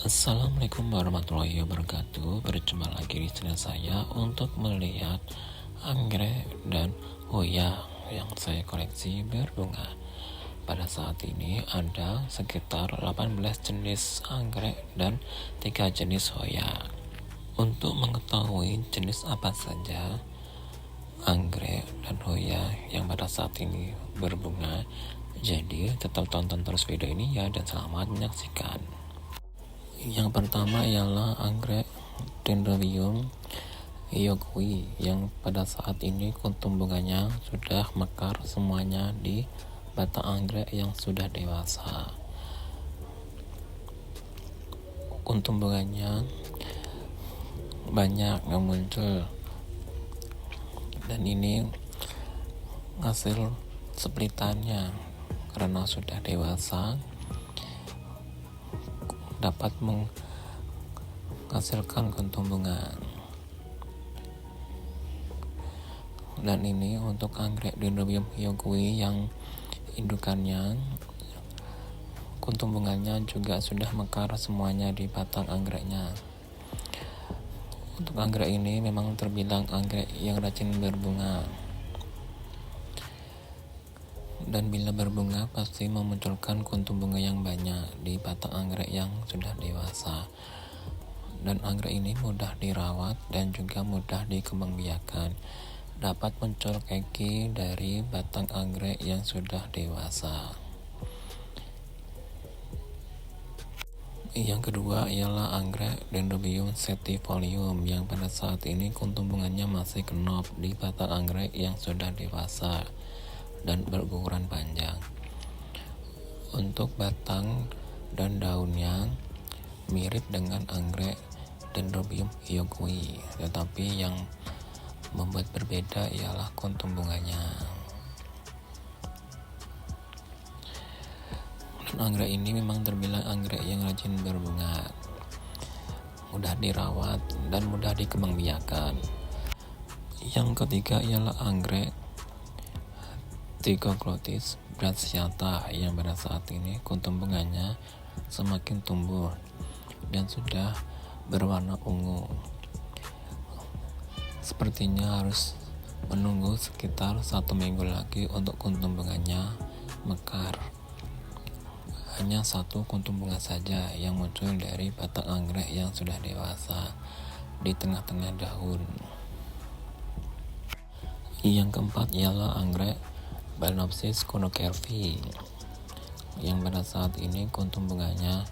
Assalamualaikum warahmatullahi wabarakatuh. Berjumpa lagi di channel saya untuk melihat anggrek dan hoya yang saya koleksi berbunga. Pada saat ini ada sekitar 18 jenis anggrek dan 3 jenis hoya. Untuk mengetahui jenis apa saja anggrek dan hoya yang pada saat ini berbunga, jadi tetap tonton terus video ini ya, dan selamat menyaksikan. Yang pertama ialah anggrek Dendrobium hyogui yang pada saat ini kuntum bunganya sudah mekar semuanya di batang anggrek yang sudah dewasa. Kuntum bunganya banyak yang muncul, dan ini hasil splitannya karena sudah dewasa dapat menghasilkan kuntum bunga. Dan ini untuk anggrek Dendrobium hyogui yang indukannya kuntum bunganya juga sudah mekar semuanya di batang anggreknya. Untuk anggrek ini memang terbilang anggrek yang rajin berbunga, dan bila berbunga pasti memunculkan kuntum bunga yang banyak di batang anggrek yang sudah dewasa. Dan anggrek ini mudah dirawat dan juga mudah dikembangbiakan. Dapat muncul keki dari batang anggrek yang sudah dewasa. Yang kedua ialah anggrek Dendrobium sativolium yang pada saat ini kuntum bunganya masih kenop di batang anggrek yang sudah dewasa dan berukuran panjang. Untuk batang dan daunnya mirip dengan anggrek Dendrobium hyogui, tetapi yang membuat berbeda ialah kuntum bunganya. Dan anggrek ini memang terbilang anggrek yang rajin berbunga, mudah dirawat dan mudah dikembangbiakan. Yang ketiga ialah anggrek Thygoglotis brachiata yang pada saat ini kuntum bunganya semakin tumbuh dan sudah berwarna ungu. Sepertinya harus menunggu sekitar 1 minggu lagi untuk kuntum bunganya mekar. Hanya 1 kuntum bunga saja yang muncul dari batang anggrek yang sudah dewasa di tengah-tengah daun. Yang keempat ialah anggrek Balanopsis conocervi yang pada saat ini kuntum bunganya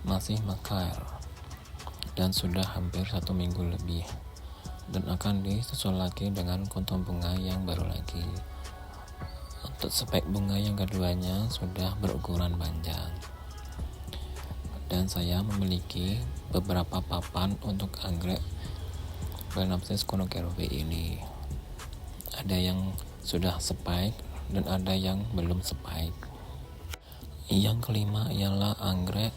masih mekar dan sudah hampir 1 minggu lebih, dan akan disusul lagi dengan kuntum bunga yang baru lagi. Untuk spek bunga yang keduanya sudah berukuran panjang, dan saya memiliki beberapa papan untuk anggrek Balanopsis conocervi ini. Ada yang sudah spike dan ada yang belum spike. Yang kelima ialah anggrek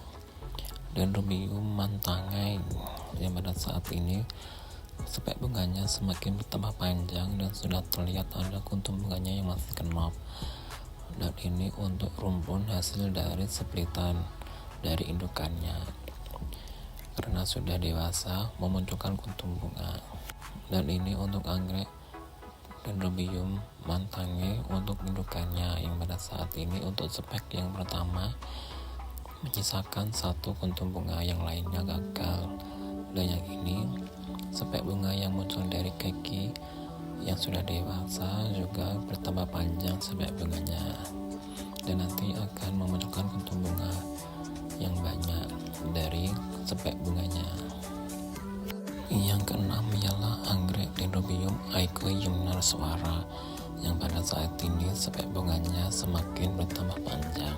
Dendrobium mantangai yang pada saat ini spek bunganya semakin bertambah panjang dan sudah terlihat ada kuntum bunganya yang masih kenop. Dan ini untuk rumpun hasil dari splitan dari indukannya, karena sudah dewasa memunculkan kuntum bunga. Dan ini untuk anggrek Dendrobium mantangai untuk indukannya yang pada saat ini untuk spek yang pertama menyisakan 1 kuntum bunga, yang lainnya gagal. Dan yang ini spek bunga yang muncul dari keki yang sudah dewasa juga bertambah panjang spek bunganya, dan nanti akan memunculkan kuntum bunga yang banyak dari spek bunganya. Yang keenam ialah anggrek Dendrobium aequo-yumnarswara yang pada saat ini spek bunganya semakin bertambah panjang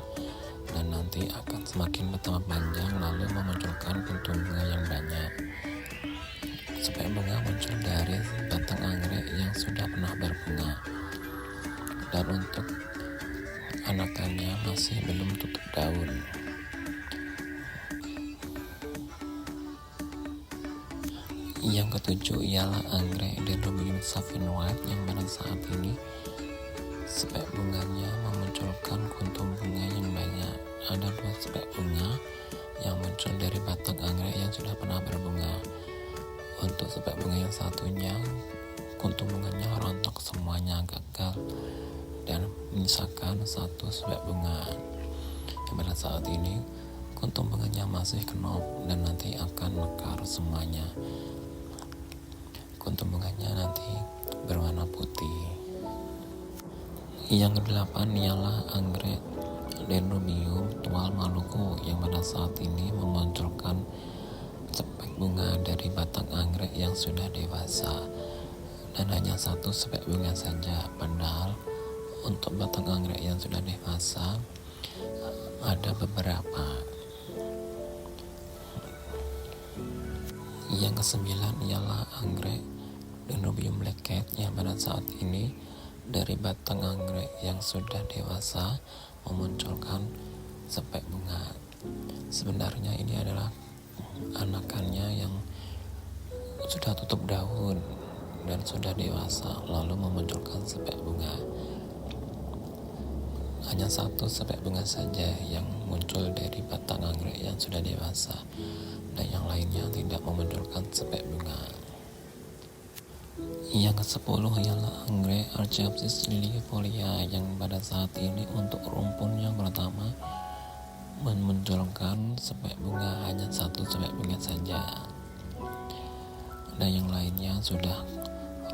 dan nanti akan semakin bertambah panjang lalu memunculkan kuntum bunga yang banyak. Spek bunga muncul dari batang anggrek yang sudah pernah berbunga, dan untuk anakannya masih belum tutup daun. Yang ketujuh ialah anggrek Dendrobium savinoide yang pada saat ini spek bunganya memunculkan kuntum bunga yang banyak. Ada 2 spek bunga yang muncul dari batang anggrek yang sudah pernah berbunga. Untuk sebab bunga yang satunya, kuntum bunganya rontok semuanya, gagal dan menyisakan satu sebab bunga. Yang pada saat ini kuntum bunganya masih kenop dan nanti akan mekar semuanya. Kuntum bunganya nanti berwarna putih. Yang kedelapan ialah anggrek Dendrobium tual Maluku yang pada saat ini memunculkan cepek bunga dari batang anggrek yang sudah dewasa, dan hanya satu cepek bunga saja. Padahal untuk batang anggrek yang sudah dewasa ada beberapa. Yang kesembilan ialah anggrek Dendrobium Black Cat yang pada saat ini dari batang anggrek yang sudah dewasa memunculkan cepek bunga. Sebenarnya ini adalah anakannya yang sudah tutup daun dan sudah dewasa lalu memunculkan cepek bunga. Hanya satu cepek bunga saja yang muncul dari batang anggrek yang sudah dewasa, dan yang lainnya tidak memunculkan cepek bunga. Yang ke-10 ialah anggrek Archaeopsis liliifolia yang pada saat ini untuk rumpun yang pertama memunculkan cepek bunga, hanya satu cepek bunga saja, dan yang lainnya sudah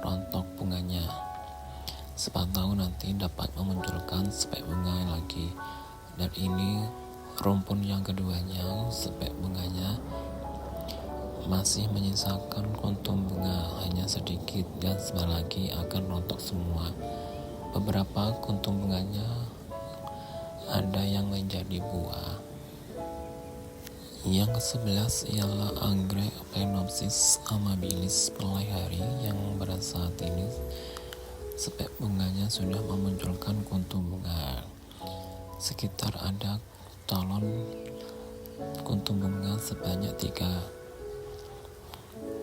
rontok bunganya. Siapa tahu nanti dapat memunculkan cepek bunga lagi. Dan ini rumpun yang keduanya, cepek bunganya masih menyisakan kuntum bunga hanya sedikit dan sebentar lagi akan rontok semua. Beberapa kuntum bunganya ada yang menjadi buah. Yang ke-11 ialah anggrek Phalaenopsis amabilis perlehari yang pada saat ini cepek bunganya sudah memunculkan kuntum bunga. Sekitar ada calon kuntum bunga sebanyak 3,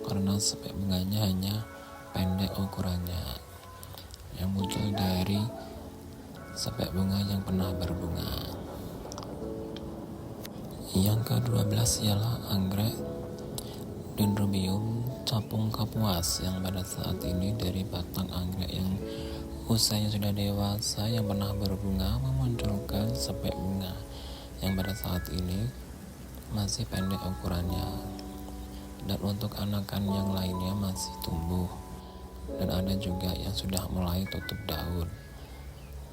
karena cepek bunganya hanya pendek ukurannya, yang muncul dari cepek bunga yang pernah berbunga. Yang ke-12 ialah anggrek Dendrobium capung kapuas yang pada saat ini dari batang anggrek yang usianya sudah dewasa yang pernah berbunga memunculkan cepek bunga yang pada saat ini masih pendek ukurannya. Dan untuk anakan yang lainnya masih tumbuh, dan ada juga yang sudah mulai tutup daun.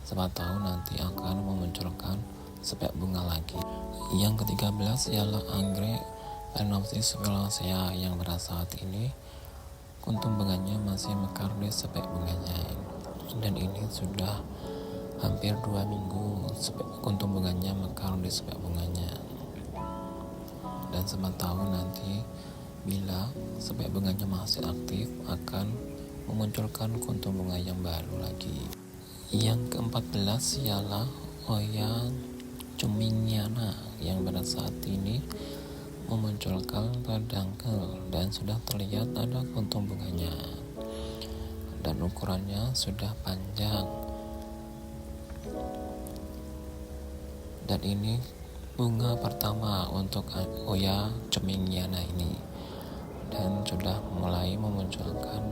Siapa tahu nanti akan memunculkan cepek bunga lagi. Yang ke-13 ialah anggrek Phalaenopsis violacea yang pada saat ini kuntum bunganya masih mekar di cepek bunganya, dan ini sudah hampir 2 minggu kuntum bunganya mekar di cepek bunganya. Dan siapa tahu nanti bila cepek bunganya masih aktif akan memunculkan kuntum bunga yang baru lagi. Yang ke-14 ialah Oya cumingiana yang pada saat ini memunculkan pedangkel dan sudah terlihat ada kuntum bunganya dan ukurannya sudah panjang. Dan ini bunga pertama untuk Oya cumingiana ini, dan sudah mulai memunculkan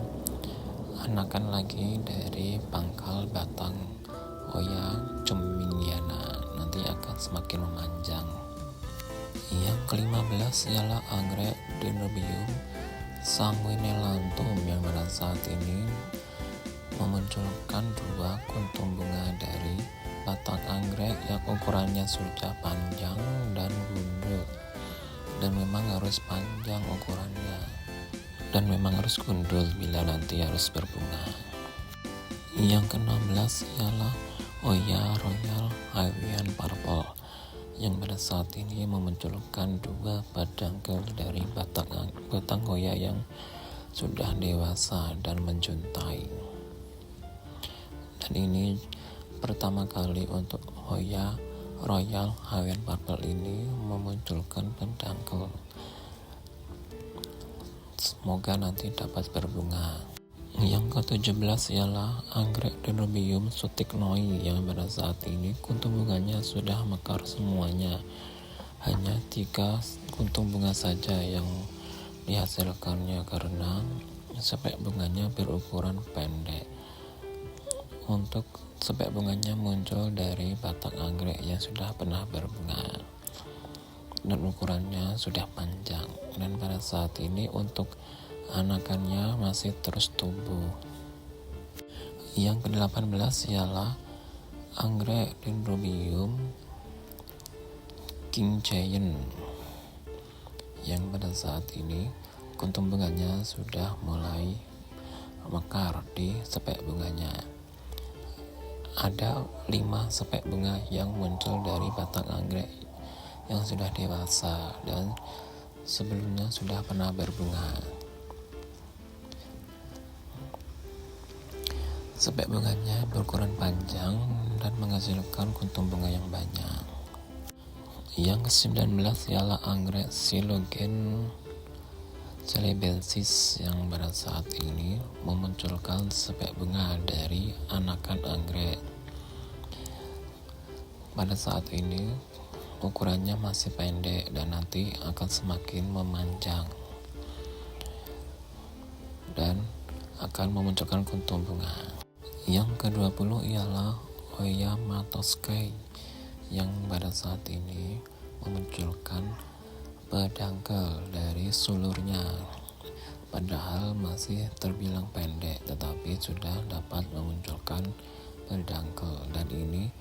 anakan lagi dari pangkal batang Oya cumingiana, nanti akan semakin memanjang. Yang ke-15 ialah anggrek Dendrobium sanguinelanthum yang pada saat ini memunculkan 2 kuntum bunga dari batang anggrek yang ukurannya sudah panjang dan gundul, dan memang harus panjang ukurannya, dan memang harus gundul bila nanti harus berbunga. Yang ke-16 ialah Oya Royal Hawaiian Purple yang pada saat ini memunculkan 2 pedangkel dari batang Oya yang sudah dewasa dan menjuntai. Dan ini pertama kali untuk Oya Royal Hawaiian Purple ini memunculkan pedangkel. Semoga nanti dapat berbunga. Yang ke-17 ialah anggrek Dendrobium sutichnoi yang pada saat ini kuntum bunganya sudah mekar semuanya, hanya 3 kuntung bunga saja yang dihasilkannya karena sepek bunganya berukuran pendek. Untuk sepek bunganya muncul dari batang anggrek yang sudah pernah berbunga dan ukurannya sudah panjang, dan pada saat ini untuk anakannya masih terus tumbuh. Yang ke-18 ialah anggrek Dendrobium King Giant yang pada saat ini kuntum bunganya sudah mulai mekar di sepek bunganya. Ada 5 sepek bunga yang muncul dari batang anggrek yang sudah dewasa dan sebelumnya sudah pernah berbunga. Sepek bunganya berukuran panjang dan menghasilkan kuntum bunga yang banyak. Yang ke-19 ialah anggrek Silogen celebensis yang pada saat ini memunculkan sepek bunga dari anakan anggrek. Pada saat ini ukurannya masih pendek dan nanti akan semakin memanjang dan akan memunculkan kuntum bunga. Yang ke-20 ialah Hoya Matoskai yang pada saat ini memunculkan pedangkel dari sulurnya, padahal masih terbilang pendek tetapi sudah dapat memunculkan pedangkel, dan ini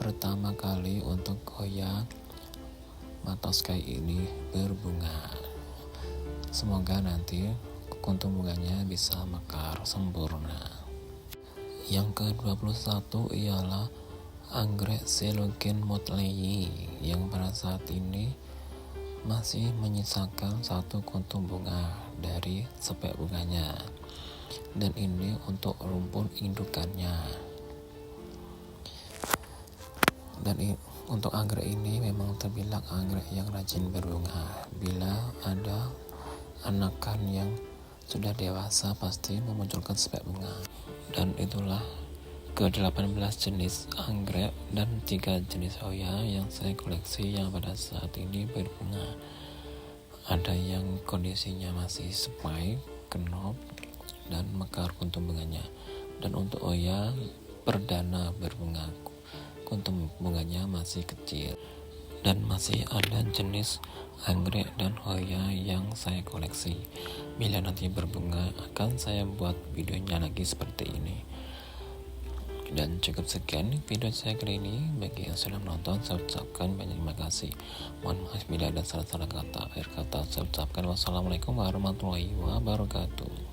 pertama kali untuk Hoya Matoskai ini berbunga. Semoga nanti kuntum bunganya bisa mekar sempurna. Yang ke-21 ialah anggrek Silogen Motley yang pada saat ini masih menyisakan 1 kuntum bunga dari sepek bunganya, dan ini untuk rumpun indukannya. Dan untuk anggrek ini memang terbilang anggrek yang rajin berbunga. Bila ada anakan yang sudah dewasa pasti memunculkan sepek bunga. Dan itulah ke-18 jenis anggrek dan 3 jenis Hoya yang saya koleksi yang pada saat ini berbunga. Ada yang kondisinya masih sepai, kenop, dan mekar kuntum bunganya. Dan untuk Hoya perdana berbunga, kuntum bunganya masih kecil. Dan masih ada jenis anggrek dan Hoya yang saya koleksi. Bila nanti berbunga akan saya buat videonya lagi seperti ini. Dan cukup sekian video saya kali ini. Bagi yang sudah menonton, saya ucapkan banyak terima kasih. Mohon maaf bila ada salah-salah kata. Akhir kata saya ucapkan wassalamualaikum warahmatullahi wabarakatuh.